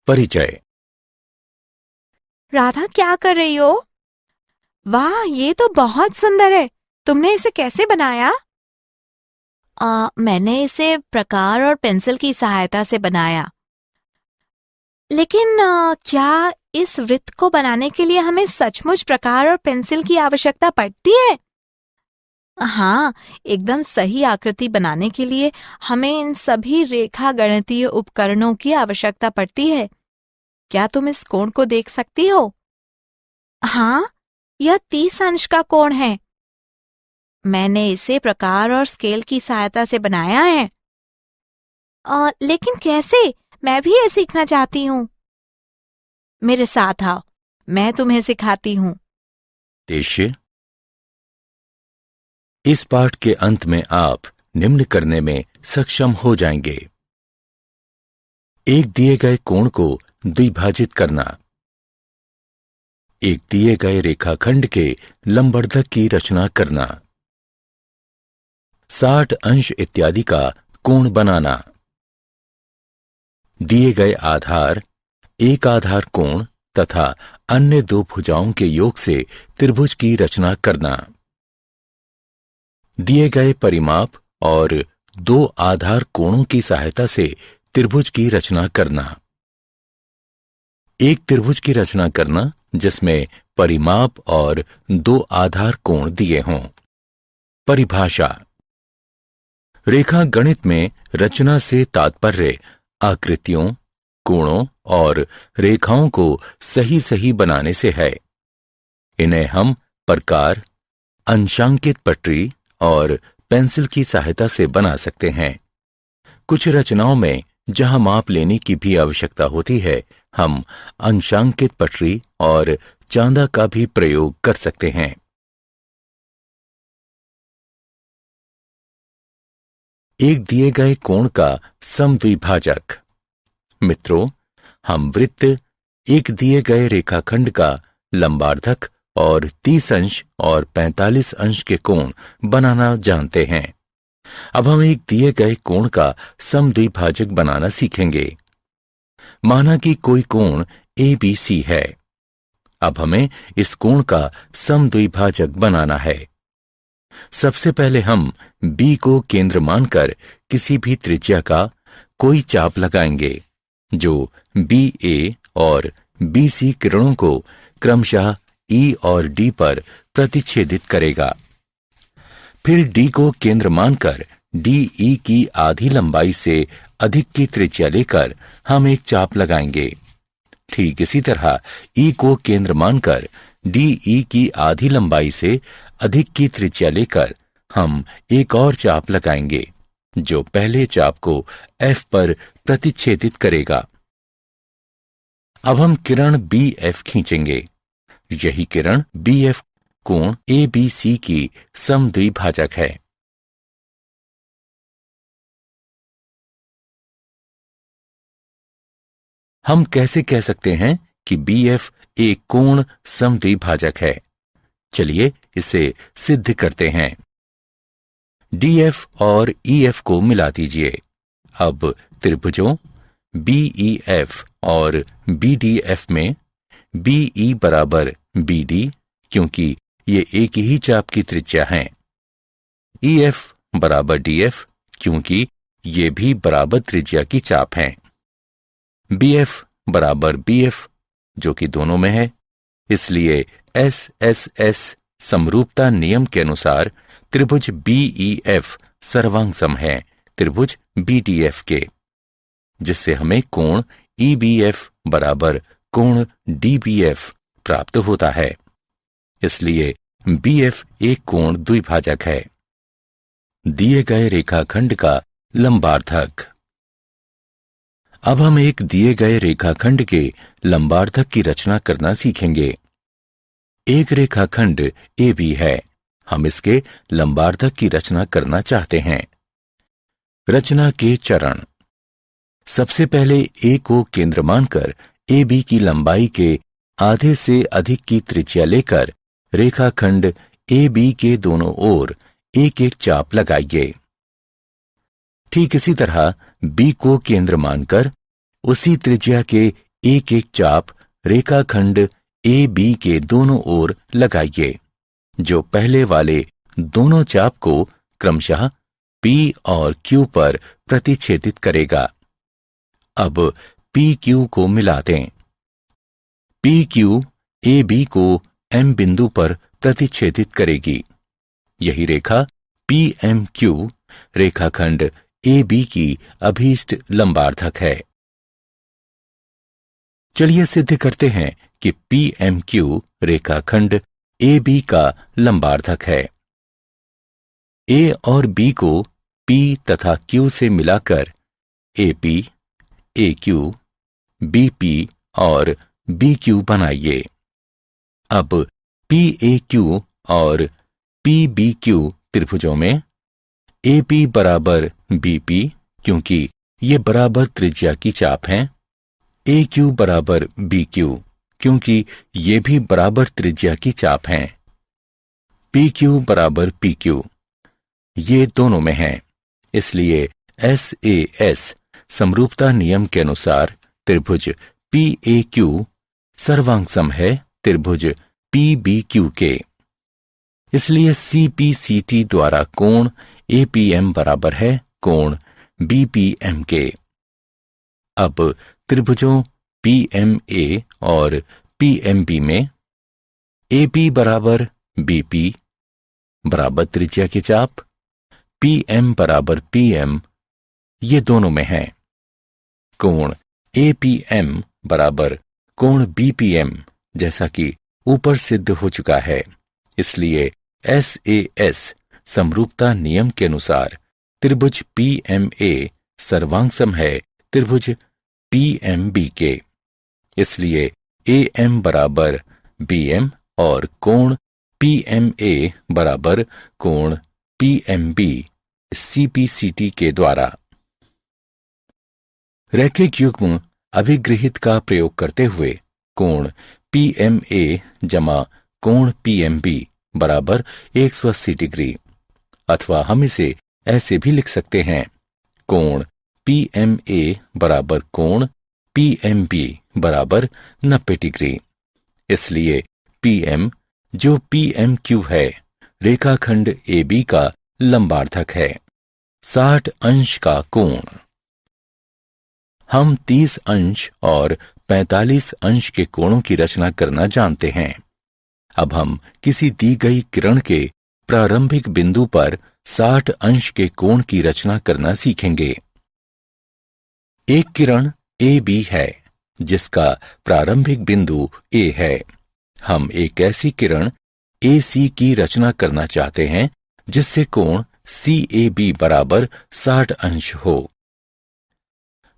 परिचय। राधा, क्या कर रही हो? वाह, ये तो बहुत सुंदर है। तुमने इसे कैसे बनाया? मैंने इसे प्रकार और पेंसिल की सहायता से बनाया। लेकिन क्या इस वृत्त को बनाने के लिए हमें सचमुच प्रकार और पेंसिल की आवश्यकता पड़ती है? हाँ, एकदम सही आकृति बनाने के लिए हमें इन सभी रेखा गणितीय उपकरणों की आवश्यकता पड़ती है। क्या तुम इस कोण को देख सकती हो? हाँ, यह 30 अंश का कोण है। मैंने इसे प्रकार और स्केल की सहायता से बनाया है। लेकिन कैसे? मैं भी ये सीखना चाहती हूँ। मेरे साथ आओ, मैं तुम्हें सिखाती हूँ। उद्देश्य। इस पाठ के अंत में आप निम्न करने में सक्षम हो जाएंगे। एक दिए गए कोण को द्विभाजित करना, एक दिए गए रेखाखंड के लंबवर्धक की रचना करना, 60 अंश इत्यादि का कोण बनाना, दिए गए आधार, एक आधार कोण तथा अन्य दो भुजाओं के योग से त्रिभुज की रचना करना, दिए गए परिमाप और दो आधार कोणों की सहायता से त्रिभुज की रचना करना, एक त्रिभुज की रचना करना जिसमें परिमाप और दो आधार कोण दिए हों। परिभाषा। रेखा गणित में रचना से तात्पर्य आकृतियों, कोणों और रेखाओं को सही सही बनाने से है। इन्हें हम प्रकार, अंशांकित पटरी और पेंसिल की सहायता से बना सकते हैं। कुछ रचनाओं में जहां माप लेने की भी आवश्यकता होती है, हम अंशांकित पटरी और चांदा का भी प्रयोग कर सकते हैं। एक दिए गए कोण का समद्विभाजक। मित्रों, हम वृत्त, एक दिए गए रेखाखंड का लंबार्धक और 30 अंश और 45 अंश के कोण बनाना जानते हैं। अब हम एक दिए गए कोण का समद्विभाजक बनाना सीखेंगे। माना कि कोई कोण ABC है। अब हमें इस कोण का समद्विभाजक बनाना है। सबसे पहले हम B को केंद्र मानकर किसी भी त्रिज्या का कोई चाप लगाएंगे जो BA और BC किरणों को क्रमशः E और D पर प्रतिच्छेदित करेगा। फिर D को केंद्र मानकर DE की आधी लंबाई से अधिक की त्रिज्या लेकर हम एक चाप लगाएंगे। ठीक इसी तरह E को केंद्र मानकर DE की आधी लंबाई से अधिक की त्रिज्या लेकर हम एक और चाप लगाएंगे जो पहले चाप को F पर प्रतिच्छेदित करेगा। अब हम किरण BF खींचेंगे। यही किरण BF कोण ABC की समद्विभाजक है। हम कैसे कह सकते हैं कि BF एक कोण समद्विभाजक है? चलिए इसे सिद्ध करते हैं। DF और EF को मिला दीजिए। अब त्रिभुजों BEF और BDF में BE बराबर BD, क्योंकि ये एक ही चाप की त्रिज्या हैं। EF बराबर DF, क्योंकि ये भी बराबर त्रिज्या की चाप हैं। BF बराबर BF, जो कि दोनों में है। इसलिए SSS समरूपता नियम के अनुसार त्रिभुज BEF सर्वांग है त्रिभुज BDF के, जिससे हमें कोण EBF बराबर कोण DBF प्राप्त होता है। इसलिए BF एक कोण द्विभाजक है। दिए गए रेखाखंड का लंबार्धक। अब हम एक दिए गए रेखाखंड के लंबार्धक की रचना करना सीखेंगे। एक रेखाखंड AB है। हम इसके लंबार्धक की रचना करना चाहते हैं। रचना के चरण। सबसे पहले A को केंद्र मानकर AB की लंबाई के आधे से अधिक की त्रिज्या लेकर रेखाखंड AB के दोनों ओर एक एक चाप लगाइए। ठीक इसी तरह B को केंद्र मानकर उसी त्रिज्या के एक एक चाप रेखाखंड ए बी के दोनों ओर लगाइए, जो पहले वाले दोनों चाप को क्रमशः P और Q पर प्रतिच्छेदित करेगा। अब PQ को मिला दें। PQ AB को M बिंदु पर प्रतिच्छेदित करेगी। यही रेखा PMQ रेखाखंड AB की अभीष्ट लंबार्धक है। चलिए सिद्ध करते हैं कि PMQ रेखाखंड AB का लंबार्धक है। A और B को P तथा Q से मिलाकर AP, AQ, BP और BQ बनाइए। अब PAQ और PBQ त्रिभुजों में AP बराबर BP, क्योंकि ये बराबर त्रिज्या की चाप हैं। AQ बराबर BQ, क्योंकि ये भी बराबर त्रिज्या की चाप हैं। PQ बराबर PQ, ये दोनों में हैं। इसलिए SAS समरूपता नियम के अनुसार त्रिभुज PAQ सर्वांगसम है त्रिभुज PBQ के। इसलिए CPCT द्वारा कोण APM बराबर है कोण BPM के। अब त्रिभुजों PMA और PMB में AP बराबर BP बराबर त्रिज्या की चाप, PM बराबर PM, ये दोनों में हैं। कोण APM बराबर कोण BPM जैसा कि ऊपर सिद्ध हो चुका है। इसलिए SAS समरूपता नियम के अनुसार त्रिभुज PMA सर्वांगसम है त्रिभुज PMB के। इसलिए AM बराबर BM और कोण PMA बराबर कोण PMB CPCT के द्वारा। रैखिक युग्म अभिगृहित का प्रयोग करते हुए कोण PMA जमा कोण PMB बराबर 180 डिग्री, अथवा हम इसे ऐसे भी लिख सकते हैं कोण PMA बराबर कोण PMB बराबर 90 डिग्री। इसलिए PM जो PMQ है रेखाखंड AB का लंबार्धक है। 60 अंश का कोण। हम 30 अंश और 45 अंश के कोणों की रचना करना जानते हैं। अब हम किसी दी गई किरण के प्रारंभिक बिंदु पर 60 अंश के कोण की रचना करना सीखेंगे। एक किरण AB है जिसका प्रारंभिक बिंदु A है। हम एक ऐसी किरण AC की रचना करना चाहते हैं जिससे कोण CAB बराबर 60 अंश हो।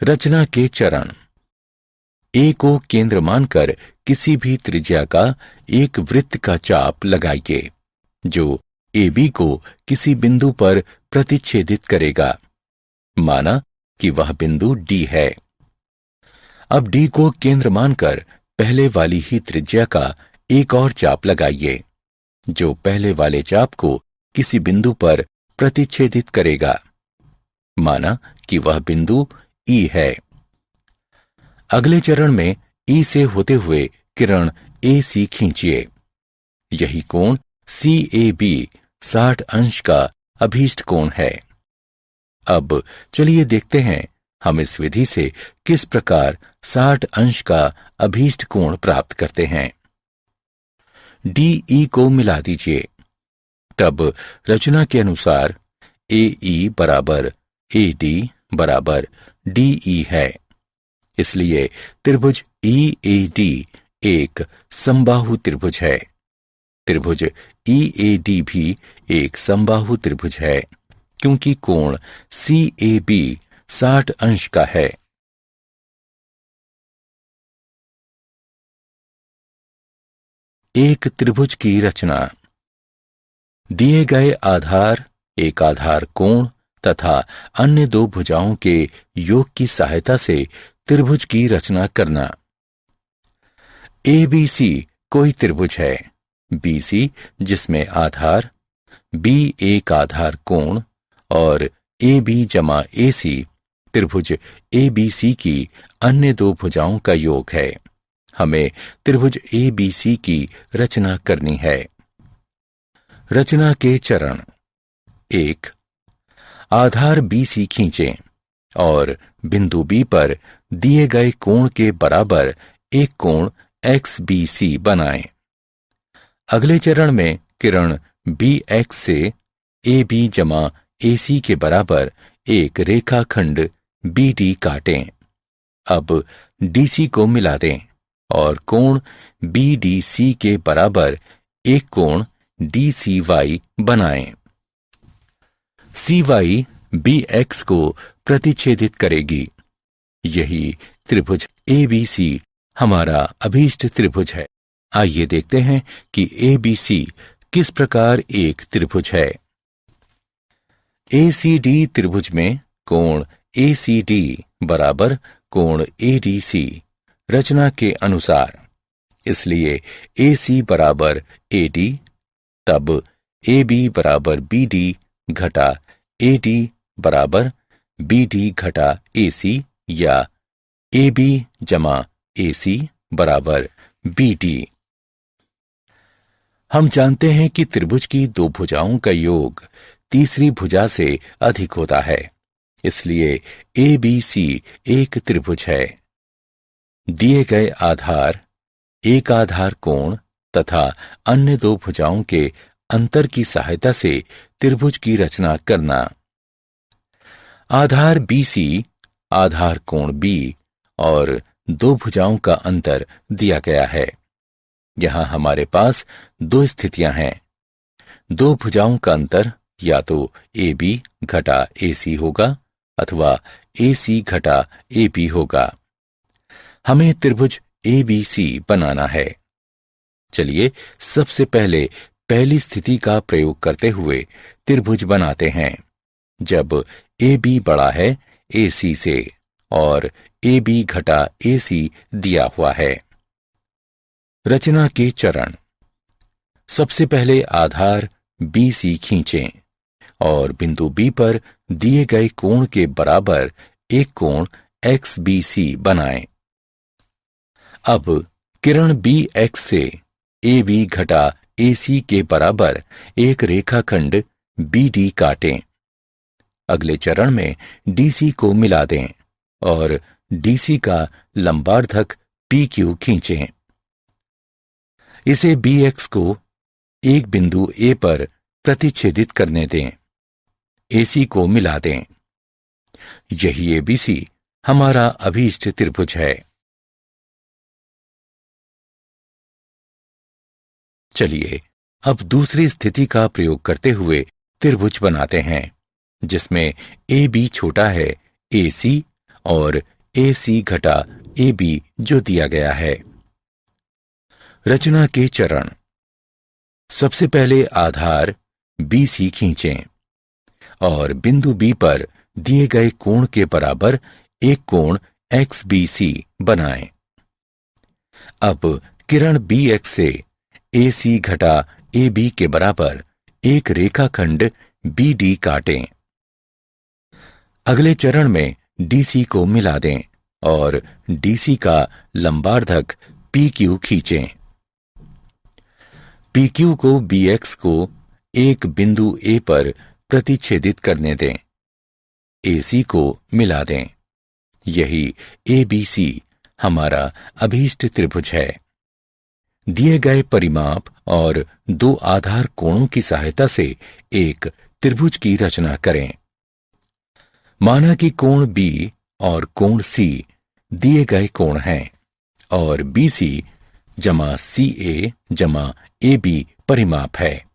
रचना के चरण। A को केंद्र मानकर किसी भी त्रिज्या का एक वृत्त का चाप लगाइए जो AB को किसी बिंदु पर प्रतिच्छेदित करेगा। माना कि वह बिंदु D है। अब D को केंद्र मानकर पहले वाली ही त्रिज्या का एक और चाप लगाइए जो पहले वाले चाप को किसी बिंदु पर प्रतिच्छेदित करेगा। माना कि वह बिंदु E है। अगले चरण में E से होते हुए किरण AC खींचिए। यही कोण CAB 60 अंश का अभीष्ट कोण है। अब चलिए देखते हैं हम इस विधि से किस प्रकार 60 अंश का अभीष्ट कोण प्राप्त करते हैं। DE को मिला दीजिए। तब रचना के अनुसार AE बराबर AD बराबर DE है। इसलिए त्रिभुज EAD एक समबाहु त्रिभुज है। त्रिभुज EAD भी एक समबाहु त्रिभुज है क्योंकि कोण CAB 60 अंश का है। एक त्रिभुज की रचना। दिए गए आधार, एक आधार कोण तथा अन्य दो भुजाओं के योग की सहायता से त्रिभुज की रचना करना। ABC कोई त्रिभुज है। BC जिसमें आधार B एक आधार कोण और AB जमा AC त्रिभुज ABC की अन्य दो भुजाओं का योग है। हमें त्रिभुज ABC की रचना करनी है। रचना के चरण। 1. आधार BC खींचें और बिंदु B पर दिए गए कोण के बराबर एक कोण XBC बनाएं। अगले चरण में किरण BX से AB जमा AC के बराबर एक रेखाखंड BD काटें। अब DC को मिला दें और कोण BDC के बराबर एक कोण DCY बनाएं। CY BX को प्रतिच्छेदित करेगी। यही त्रिभुज ABC हमारा अभीष्ट त्रिभुज है। आइए देखते हैं कि ABC किस प्रकार एक त्रिभुज है। ACD त्रिभुज में कोण ACD बराबर कोण ADC रचना के अनुसार, इसलिए AC बराबर AD, तब AB बराबर BD घटा AD बराबर BD घटा AC या AB जमा AC बराबर BD। हम जानते हैं कि त्रिभुज की दो भुजाओं का योग तीसरी भुजा से अधिक होता है, इसलिए ABC एक त्रिभुज है। दिए गए आधार, एक आधार कोण तथा अन्य दो भुजाओं के अंतर की सहायता से त्रिभुज की रचना करना। आधार BC, आधार कोण B और दो भुजाओं का अंतर दिया गया है। यहां हमारे पास दो स्थितियां हैं। दो भुजाओं का अंतर या तो AB घटा AC होगा अथवा AC घटा AB होगा। हमें त्रिभुज ABC बनाना है। चलिए सबसे पहले पहली स्थिति का प्रयोग करते हुए त्रिभुज बनाते हैं। जब AB बड़ा है AC से और AB घटा AC दिया हुआ है। रचना के चरण। सबसे पहले आधार BC खींचें और बिंदु B पर दिए गए कोण के बराबर एक कोण XBC बनाएं। अब किरण BX से AB घटा AC के बराबर एक रेखाखंड BD काटें। अगले चरण में DC को मिला दें और DC का लंबार्धक PQ खींचें। इसे BX को एक बिंदु A पर प्रतिच्छेदित करने दें। AC को मिला दें। यही ABC हमारा अभीष्ट त्रिभुज है। चलिए अब दूसरी स्थिति का प्रयोग करते हुए त्रिभुज बनाते हैं, जिसमें AB छोटा है AC और AC घटा AB जो दिया गया है। रचना के चरण। सबसे पहले आधार BC खींचें और बिंदु B पर दिए गए कोण के बराबर एक कोण XBC बनाएं। अब किरण BX से AC घटा AB के बराबर एक रेखाखंड BD काटें। अगले चरण में DC को मिला दें और DC का लंबार्धक PQ खींचें। PQ को BX को एक बिंदु A पर प्रतिच्छेदित करने दें। AC को मिला दें। यही ABC हमारा अभीष्ट त्रिभुज है। दिए गए परिमाप और दो आधार कोणों की सहायता से एक त्रिभुज की रचना करें। माना कि कोण B और कोण C दिए गए कोण हैं और BC जमा CA जमा AB परिमाप है।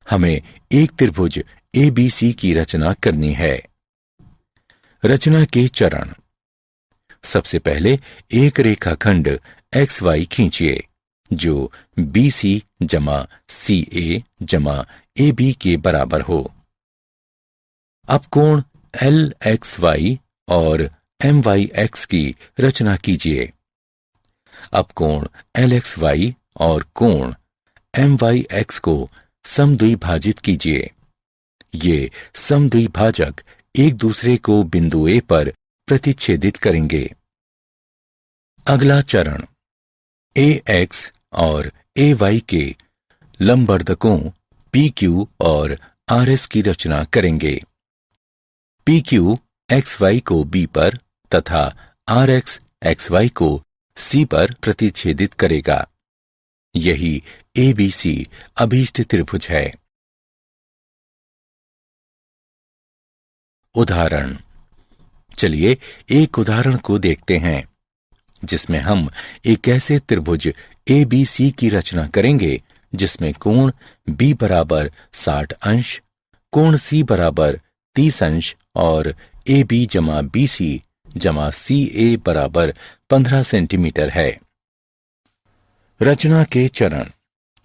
हमें एक त्रिभुज ABC की रचना करनी है। रचना के चरण। सबसे पहले एक रेखाखंड XY खींचिए जो BC जमा CA जमा AB के बराबर हो। अब कोण LXY और MYX की रचना कीजिए। अब कोण LXY और कोण MYX को समद्विभाजित कीजिए। ये समद्विभाजक एक दूसरे को बिंदु ए पर प्रतिच्छेदित करेंगे। अगला चरण ए एक्स और ए वाई के लंबवर्धकों पी क्यू और आर एस की रचना करेंगे। पी क्यू एक्स वाई को बी पर तथा आर एक्स एक्स वाई को सी पर प्रतिच्छेदित करेगा। यही एबीसी अभीष्ट त्रिभुज है। उदाहरण। चलिए एक उदाहरण को देखते हैं जिसमें हम एक ऐसे त्रिभुज एबीसी की रचना करेंगे जिसमें कोण बी बराबर 60 अंश, कोण सी बराबर 30 अंश और ए बी जमा बी सी जमा सी ए बराबर 15 सेंटीमीटर है। रचना के चरण।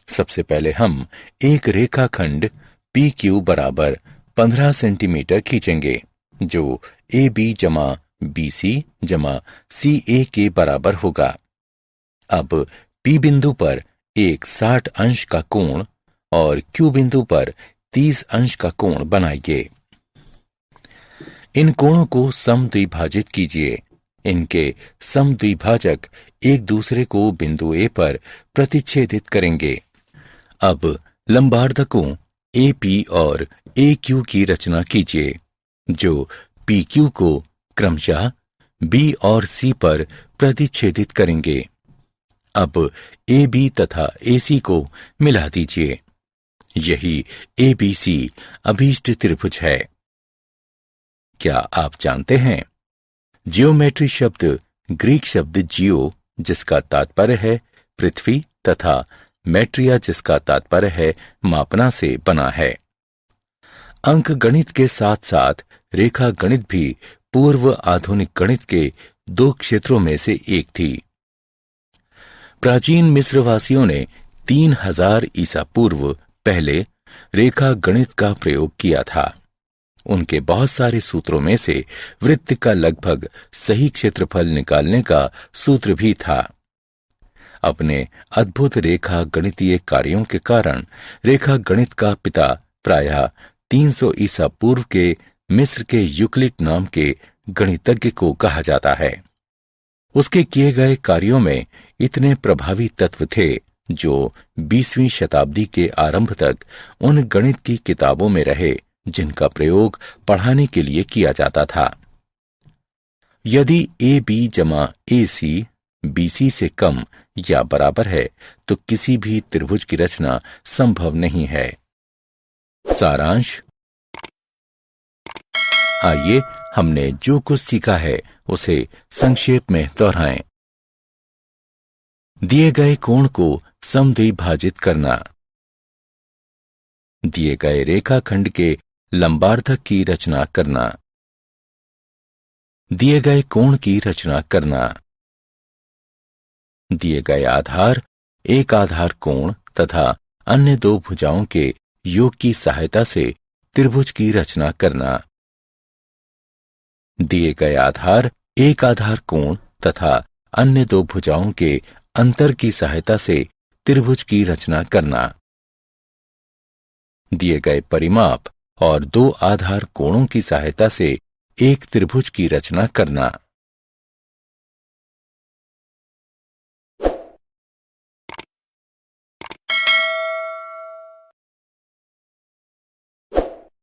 सबसे पहले हम एक रेखाखंड पी क्यू बराबर 15 सेंटीमीटर खींचेंगे जो ए बी जमा बी सी जमा सी ए के बराबर होगा। अब पी बिंदु पर एक 60 अंश का कोण और क्यू बिंदु पर 30 अंश का कोण बनाइए। इन कोणों को समद्विभाजित कीजिए। इनके समद्विभाजक एक दूसरे को बिंदु ए पर प्रतिच्छेदित करेंगे। अब लंबवर्धकों ए पी और ए क्यू की रचना कीजिए जो पी क्यू को क्रमशः बी और सी पर प्रतिच्छेदित करेंगे। अब ए बी तथा ए सी को मिला दीजिए। यही ए बी सी अभीष्ट त्रिभुज है। क्या आप जानते हैं जियोमेट्री शब्द ग्रीक शब्द जियो जिसका तात्पर्य है पृथ्वी तथा मैट्रिया जिसका तात्पर्य है मापना से बना है। अंक गणित के साथ साथ रेखा गणित भी पूर्व आधुनिक गणित के 2 क्षेत्रों में से एक थी। प्राचीन मिस्रवासियों ने 3000 ईसा पूर्व पहले रेखा गणित का प्रयोग किया था। उनके बहुत सारे सूत्रों में से वृत्त का लगभग सही क्षेत्रफल निकालने का सूत्र भी था। अपने अद्भुत रेखा गणितीय कार्यों के कारण रेखा गणित का पिता प्रायः 300 ईसा पूर्व के मिस्र के यूक्लिड नाम के गणितज्ञ को कहा जाता है। उसके किए गए कार्यों में इतने प्रभावी तत्व थे जो 20वीं शताब्दी के आरंभ तक उन गणित की किताबों में रहे जिनका प्रयोग पढ़ाने के लिए किया जाता था। यदि ए बी जमा ए सी बी सी से कम या बराबर है तो किसी भी त्रिभुज की रचना संभव नहीं है। सारांश। आइए हमने जो कुछ सीखा है उसे संक्षेप में दोहराएं। दिए गए कोण को समद्विभाजित करना, दिए गए रेखाखंड के लंबार्धक की रचना करना, दिए गए कोण की रचना करना, दिए गए आधार एक आधार कोण तथा अन्य 2 भुजाओं के योग की सहायता से त्रिभुज की रचना करना, दिए गए आधार एक आधार कोण तथा अन्य 2 भुजाओं के अंतर की सहायता से त्रिभुज की रचना करना, दिए गए परिमाप और 2 आधार कोणों की सहायता से एक त्रिभुज की रचना करना।